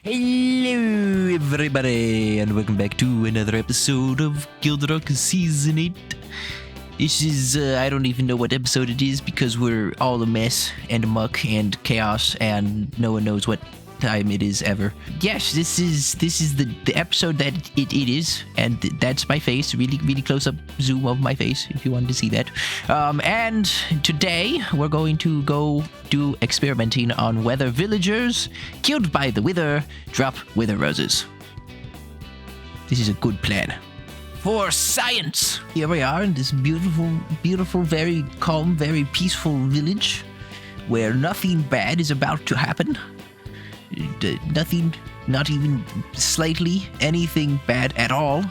Hello everybody and welcome back to another episode of GuildRock Season 8. This is, I don't even know what episode it is because we're all a mess and a muck and chaos and no one knows what time it is ever. Yes, this is the episode that it is, and that's my face, really close up zoom of my face if you wanted to see that. And today we're going to go do experimenting on whether villagers killed by the wither drop wither roses. This is a good plan. For science! Here we are in this beautiful, very calm, very peaceful village where nothing bad is about to happen. Nothing, not even slightly anything bad at all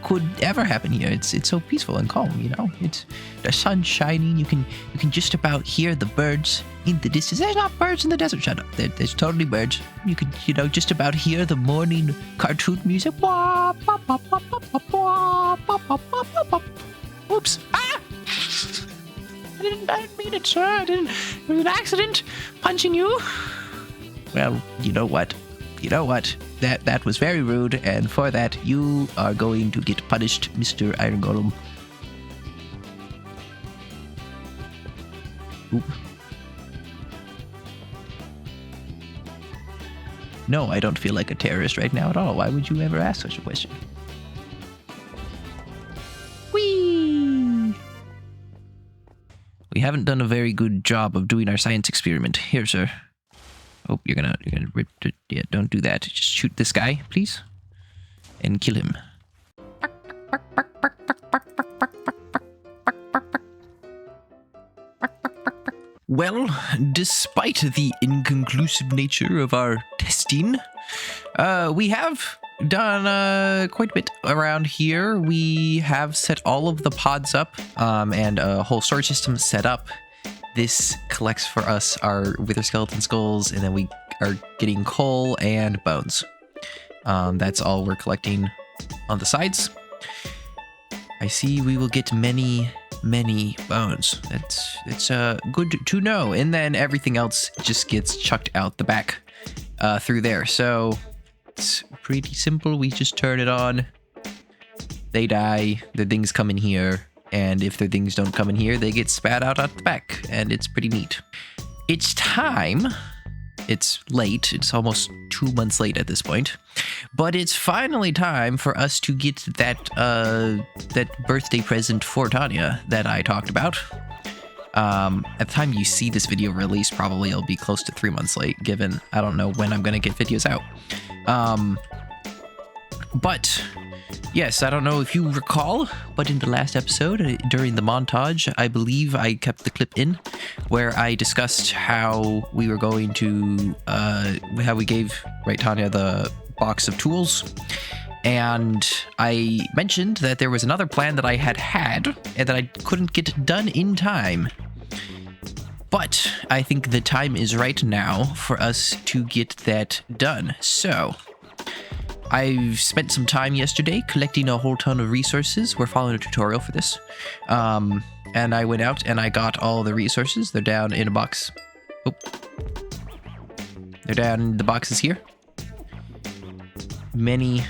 could ever happen here. It's so peaceful and calm, you know. It's the sun's shining. You can just about hear the birds in the distance. There's not birds in the desert. Shut up. There's totally birds. You could, just about hear the morning cartoon music. Oops. Ah! I didn't mean it, sir. It was an accident punching you. Well, you know what? That was very rude, and for that, you are going to get punished, Mr. Iron Golem. Oop. No, I don't feel like a terrorist right now at all. Why would you ever ask such a question? Whee! We haven't done a very good job of doing our science experiment. Here, sir. Oh, you're gonna rip it. Yeah, don't do that. Just shoot this guy, please. And kill him. Well, despite the inconclusive nature of our testing, we have done quite a bit around here. We have set all of the pods up and a whole storage system set up. This collects for us our wither skeleton skulls, and then we are getting coal and bones. That's all we're collecting on the sides. I see we will get many bones. It's good to know. And then everything else just gets chucked out the back through there. So it's pretty simple. We just turn it on. They die. The things come in here. And if their things don't come in here, they get spat out at the back, and it's pretty neat. It's time. It's late. It's almost 2 months late at this point, but it's finally time for us to get that birthday present for Tanya that I talked about. At the time you see this video released, probably it'll be close to 3 months late, given I don't know when I'm gonna get videos out. But yes, I don't know if you recall, but in the last episode, during the montage, I believe I kept the clip in where I discussed how we were going to, how we gave Tanya the box of tools. And I mentioned that there was another plan that I had and that I couldn't get done in time. But I think the time is right now for us to get that done. So I've spent some time yesterday collecting a whole ton of resources. We're following a tutorial for this. And I went out and I got all the resources. They're down in a box. Oh. They're down in the boxes here. Many.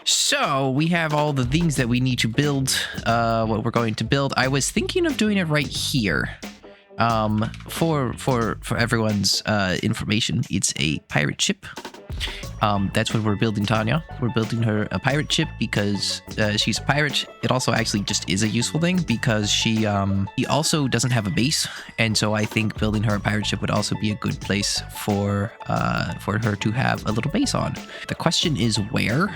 So we have all the things that we need to build, what we're going to build. I was thinking of doing it right here. For everyone's information, it's a pirate ship. That's what we're building Tanya. We're building her a pirate ship because she's a pirate. It also actually just is a useful thing because she also doesn't have a base, and so I think building her a pirate ship would also be a good place for her to have a little base on. The question is where,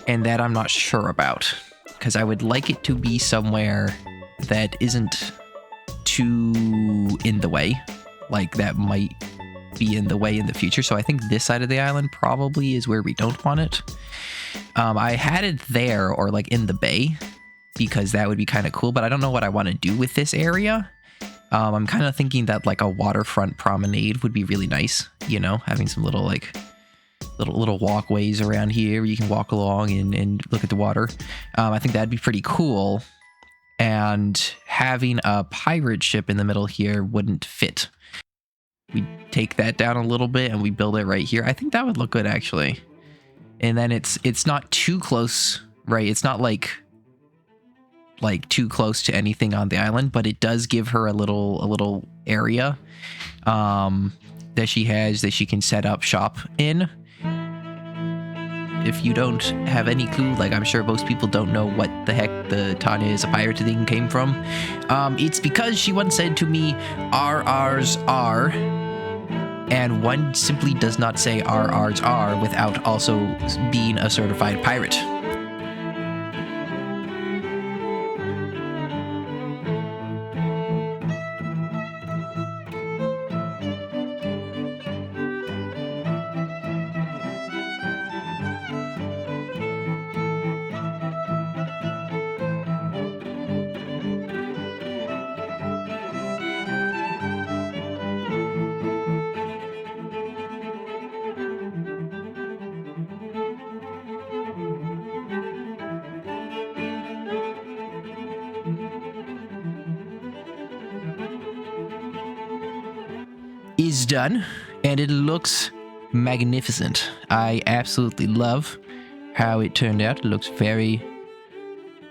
and that I'm not sure about, because I would like it to be somewhere that isn't too in the way, like that might be in the way in the future. So I think this side of the island probably is where we don't want it. I had it there or like in the bay because that would be kind of cool, but I don't know what I want to do with this area. I'm kind of thinking that like a waterfront promenade would be really nice, you know, having some little like little walkways around here where you can walk along and look at the water. I think that'd be pretty cool. And having a pirate ship in the middle here wouldn't fit. we take that down a little bit and we build it right here. I think that would look good actually. And then it's not too close, right? It's not like too close to anything on the island, but it does give her a little area that she has that she can set up shop in. If you don't have any clue, like I'm sure most people don't know what the heck the Tanya is a pirate thing came from, it's because she once said to me, RRs are, and one simply does not say RRs are without also being a certified pirate. Is done, and it looks magnificent. I absolutely love how it turned out. It looks very,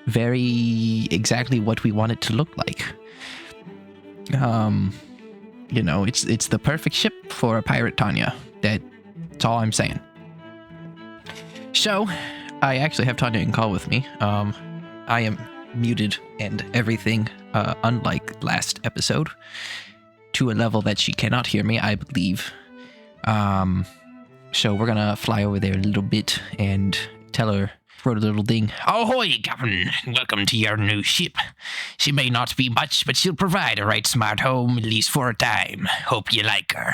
very exactly what we want it to look like. You know, it's the perfect ship for a pirate Tanya. That's all I'm saying. So, I actually have Tanya in call with me. I am muted and everything, unlike last episode, to a level that she cannot hear me, I believe. So we're gonna fly over there a little bit and tell her for a little thing. Ahoy, Captain! Welcome to your new ship. She may not be much, but she'll provide a right smart home, at least for a time. Hope you like her.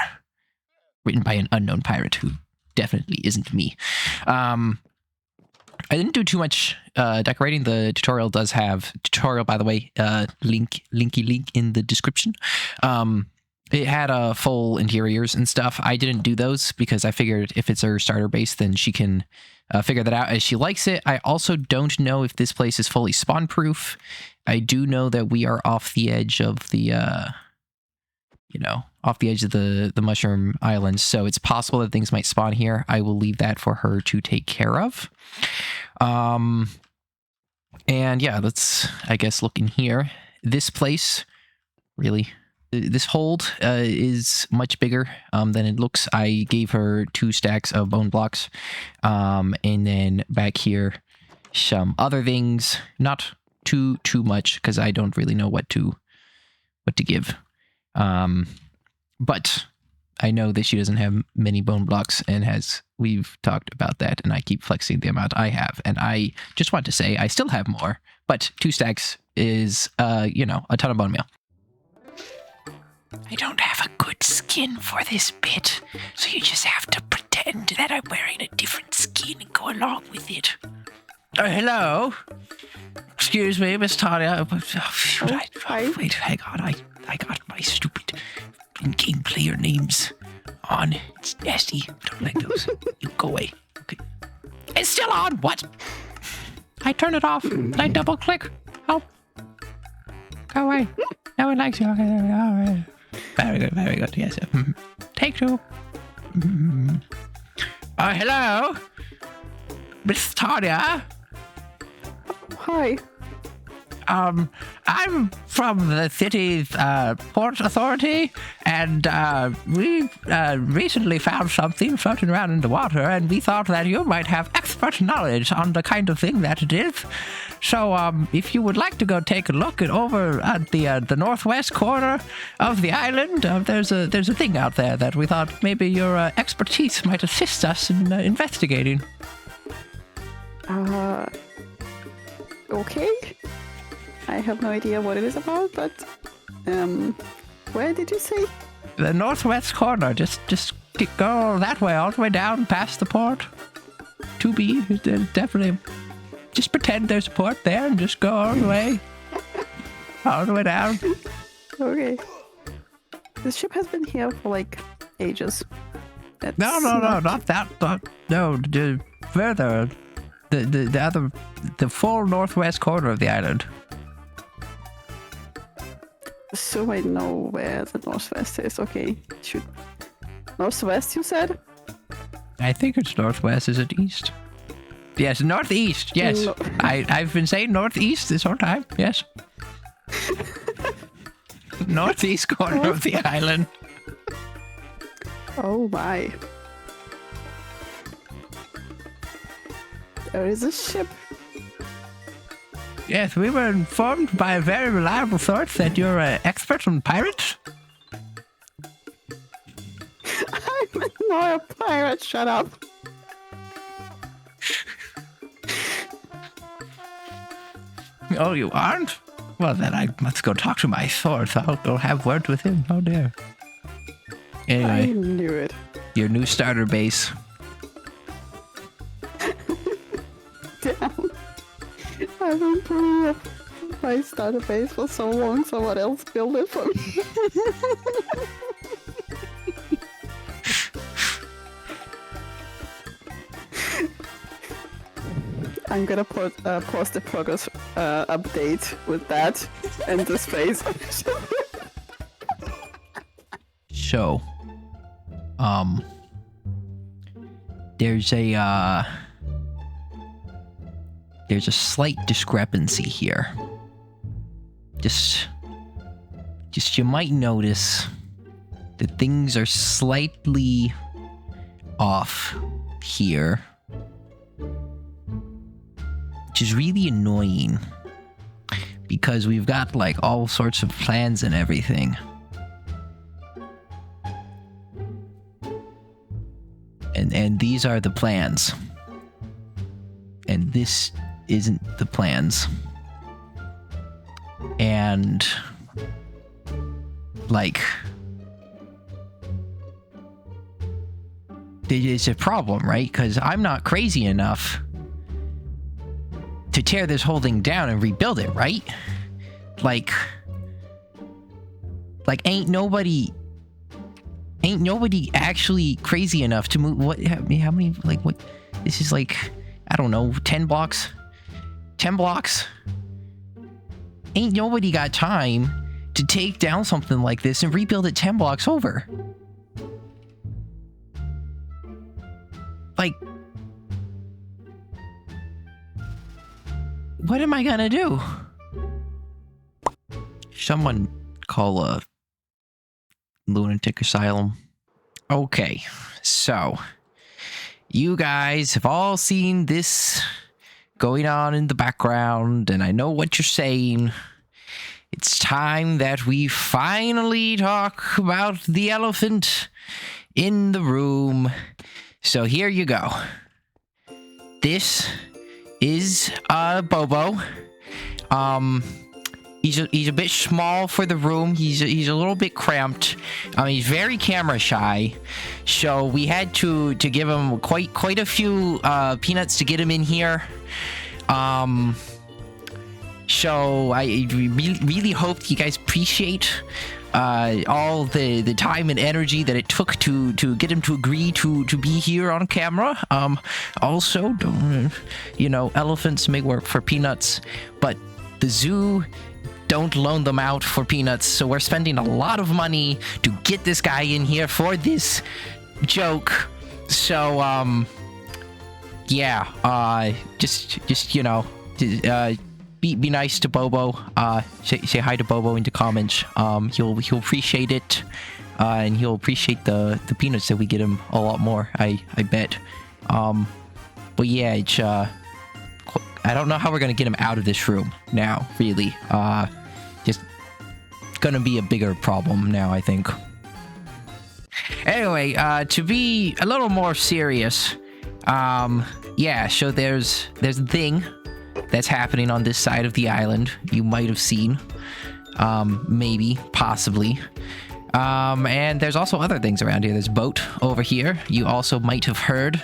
Written by an unknown pirate who definitely isn't me. I didn't do too much decorating. The tutorial does have tutorial, by the way, linky link in the description. It had full interiors and stuff. I didn't do those because I figured if it's her starter base, then she can figure that out as she likes it. I also don't know if this place is fully spawn proof. I do know that we are off the edge of the off the edge of the Mushroom Islands, so it's possible that things might spawn here. I will leave that for her to take care of. And yeah, let's, I guess, look in here. This place, really, this hold is much bigger than it looks. I gave her 2 stacks of bone blocks, and then back here, some other things. Not too much, because I don't really know what to give. But I know that she doesn't have many bone blocks, and we've talked about that, and I keep flexing the amount I have. And I just want to say I still have more, but 2 stacks is, a ton of bone meal. I don't have a good skin for this bit, so you just have to pretend that I'm wearing a different skin and go along with it. Hello? Excuse me, Miss Tanya. Hi. Wait, hang on. I got my stupid in-game player names on. It's nasty. I don't like those. You go away. Okay. It's still on. What? I turn it off. I double click. Oh. Go away. No one likes you. Okay, there we go. All right. Very good, very good. Yes. Take 2. Hello? Miss Tanya? Hi. I'm from the city's port authority, and we recently found something floating around in the water, and we thought that you might have expert knowledge on the kind of thing that it is. So, if you would like to go take a look over at the northwest corner of the island, there's a thing out there that we thought maybe your expertise might assist us in investigating. Okay. I have no idea what it is about, but where did you say? The northwest corner. Just go that way, all the way down past the port. 2B, definitely. Just pretend there's a port there and just go all the way. All the way down. Okay. This ship has been here for like ages. No, not that. No, further. The full northwest corner of the island. assume I know where the northwest is. Okay, shoot. Northwest, you said? I think it's northwest. Is it east? Yes, northeast. Yes. No. I've been saying northeast this whole time. Yes. Northeast corner of the island. Oh my. There is a ship. Yes, we were informed by a very reliable source that you're an expert on pirates. I'm not a pirate, shut up. Oh, you aren't? Well, then I must go talk to my source. I'll go have words with him. Oh, dear. I Anyway, knew it. your new starter base. Damn. I've been putting up my starter base for so long, someone else built it for me. I'm gonna post the progress update with that and the space. So, there's a slight discrepancy here. Just you might notice that things are slightly off here, which is really annoying because we've got like all sorts of plans and everything. And these are the plans. And this isn't the plans. And like it's a problem, right? Because I'm not crazy enough to tear this whole thing down and rebuild it, right? Like ain't nobody actually crazy enough to move. How many, like, what? This is like, I don't know, 10 blocks? 10 blocks? Ain't nobody got time to take down something like this and rebuild it 10 blocks over. Like, what am I gonna do? Someone call a lunatic asylum. Okay, so you guys have all seen this going on in the background, and I know what you're saying. It's time that we finally talk about the elephant in the room. So here you go. This is Bobo. He's a bit small for the room. He's a little bit cramped. He's very camera shy, so we had to give him quite a few peanuts to get him in here. So I really hope you guys appreciate all the time and energy that it took to get him to agree to be here on camera. Also, don't, elephants may work for peanuts, but the zoo don't loan them out for peanuts, so we're spending a lot of money to get this guy in here for this joke. So yeah, just be nice to Bobo. Say hi to Bobo in the comments. He'll appreciate it, and he'll appreciate the peanuts that we get him a lot more, I bet. But yeah, it's I don't know how we're gonna get him out of this room now, really. Just gonna be a bigger problem now, I think. Anyway, to be a little more serious, yeah, so there's a thing that's happening on this side of the island. You might have seen, maybe, possibly. And there's also other things around here. There's a boat over here. You also might have heard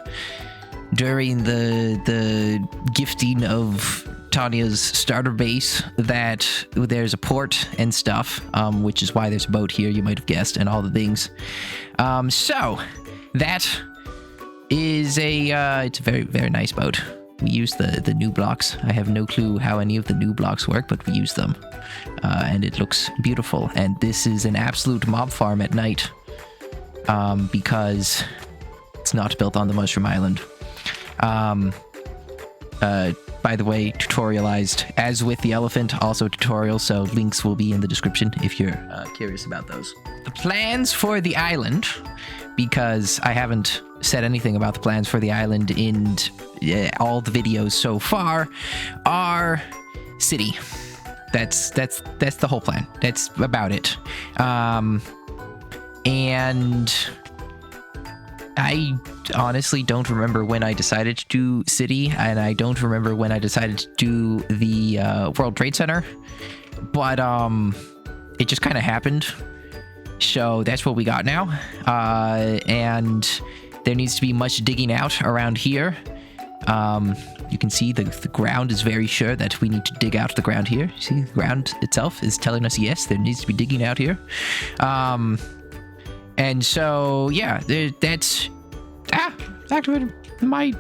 during the gifting of Tanya's starter base that there's a port and stuff, which is why there's a boat here, you might have guessed, and all the things. So that is it's a very, very nice boat. We use the new blocks. I have no clue how any of the new blocks work, but we use them. And it looks beautiful. And this is an absolute mob farm at night. Because it's not built on the Mushroom Island. By the way, tutorialized as with the elephant, also tutorial, so links will be in the description if you're curious about those. The plans for the island, because I haven't said anything about the plans for the island in all the videos so far, are city. That's the whole plan. That's about it. And I honestly don't remember when I decided to do city, and I don't remember when I decided to do the World Trade Center, but it just kind of happened. So that's what we got now, and there needs to be much digging out around here. You can see the ground is very sure that we need to dig out the ground here. See, the ground itself is telling us, yes, there needs to be digging out here. And so, yeah, that's... activated my...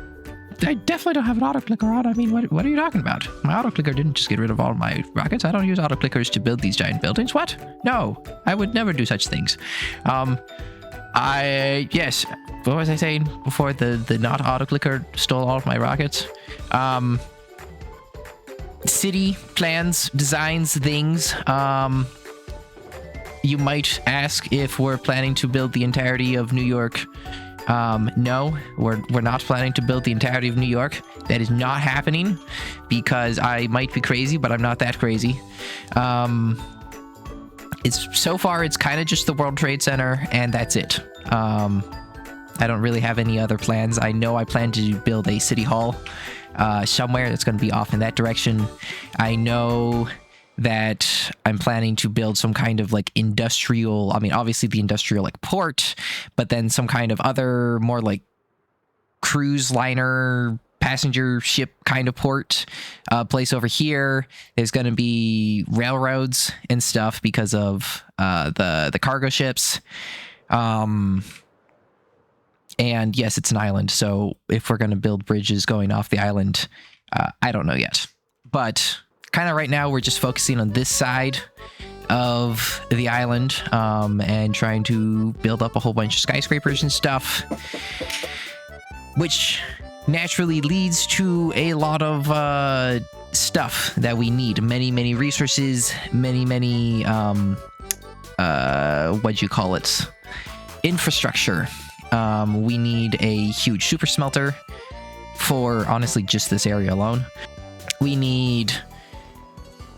I definitely don't have an auto-clicker on. I mean, what are you talking about? My auto-clicker didn't just get rid of all my rockets. I don't use auto-clickers to build these giant buildings. What? No, I would never do such things. Yes, what was I saying before the not auto-clicker stole all of my rockets? City plans, designs, things. You might ask if we're planning to build the entirety of New York. No, we're not planning to build the entirety of New York. That is not happening because I might be crazy, but I'm not that crazy. So far it's kind of just the World Trade Center, and that's it. I don't really have any other plans. I know I plan to build a city hall somewhere that's going to be off in that direction. I know that I'm planning to build some kind of like industrial, I mean, obviously the industrial like port, but then some kind of other more like cruise liner passenger ship kind of port place over here. There's going to be railroads and stuff because of the cargo ships. And yes, it's an island. So if we're going to build bridges going off the island, I don't know yet, but kind of right now we're just focusing on this side of the island and trying to build up a whole bunch of skyscrapers and stuff, which naturally leads to a lot of stuff that we need. Many resources, many what'd you call it, infrastructure. We need a huge super smelter for honestly just this area alone. We need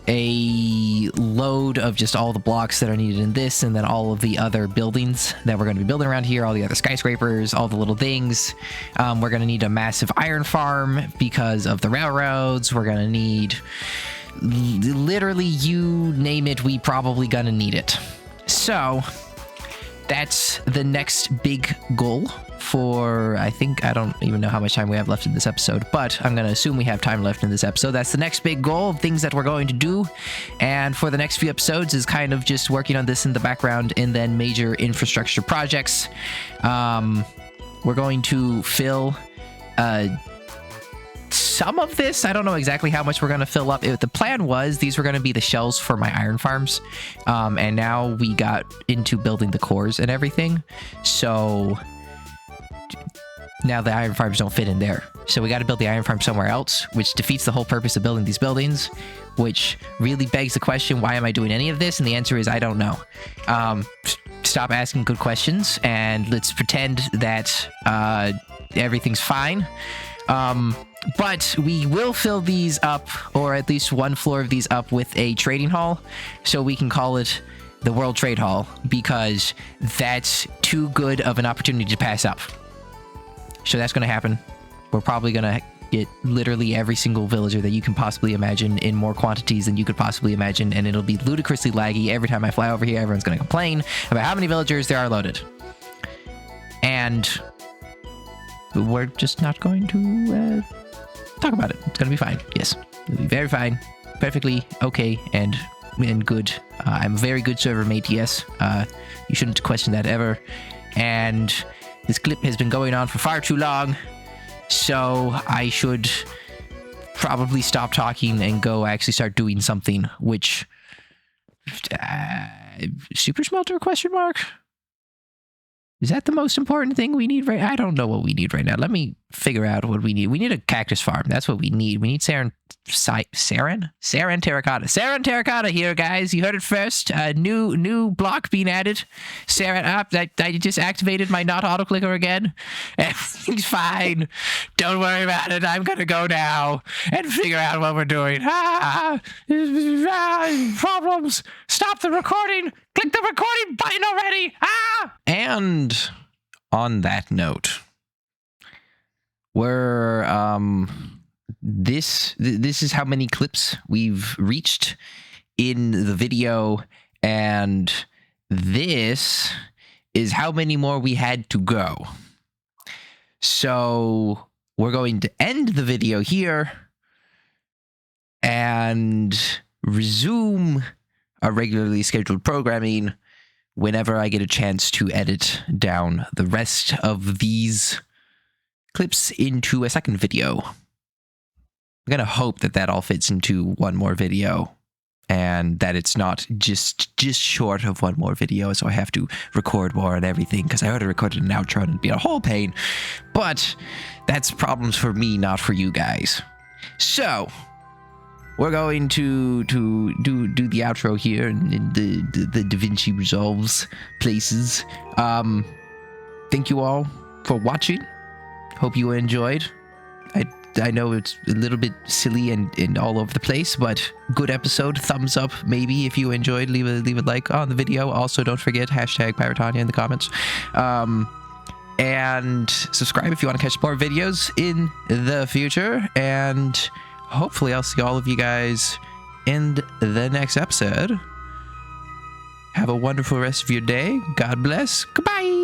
a load of just all the blocks that are needed in this, and then all of the other buildings that we're going to be building around here, all the other skyscrapers, all the little things. We're going to need a massive iron farm because of the railroads. We're going to need literally, you name it, we probably going to need it. So that's the next big goal for, I don't even know how much time we have left in this episode, but I'm going to assume we have time left in this episode. That's the next big goal of things that we're going to do. And for the next few episodes is kind of just working on this in the background, and then major infrastructure projects. We're going to fill some of this. I don't know exactly how much we're going to fill up. The plan was these were going to be the shells for my iron farms. And now we got into building the cores and everything. So now the iron farms don't fit in there. So we got to build the iron farm somewhere else, which defeats the whole purpose of building these buildings, which really begs the question, why am I doing any of this? And the answer is, I don't know. Stop asking good questions, and let's pretend that everything's fine. But we will fill these up, or at least one floor of these up, with a trading hall, so we can call it the World Trade Hall, because that's too good of an opportunity to pass up. So that's going to happen. We're probably going to get literally every single villager that you can possibly imagine in more quantities than you could possibly imagine, and it'll be ludicrously laggy. Every time I fly over here, everyone's going to complain about how many villagers there are loaded. And we're just not going to talk about it. It's going to be fine. Yes, it'll be very fine. Perfectly okay and good. I'm a very good server mate, yes. You shouldn't question that ever. And this clip has been going on for far too long, so I should probably stop talking and go actually start doing something, which super smelter question mark? Is that the most important thing we need right? I don't know what we need right now. Let me figure out what we need. We need a cactus farm. That's what we need. We need Saran terracotta. Saran terracotta here, guys. You heard it first. New block being added. Saran up. I just activated my not auto clicker again. Everything's fine. Don't worry about it. I'm gonna go now and figure out what we're doing. Problems. Stop the recording. Click the recording button already. And on that note, we're this is how many clips we've reached in the video, and this is how many more we had to go. So we're going to end the video here and resume our regularly scheduled programming whenever I get a chance to edit down the rest of these clips into a second video. I'm gonna hope that that all fits into one more video and that it's not just short of one more video, so I have to record more and everything, because I already recorded an outro and it'd be a whole pain. But that's problems for me, not for you guys. So we're going to do the outro here in the DaVinci Resolves places. Thank you all for watching. Hope you enjoyed. I know it's a little bit silly and all over the place, but good episode. Thumbs up maybe if you enjoyed. Leave a like on the video. Also, don't forget #Tanya in the comments. And subscribe if you want to catch more videos in the future. And hopefully I'll see all of you guys in the next episode. Have a wonderful rest of your day. God bless. Goodbye.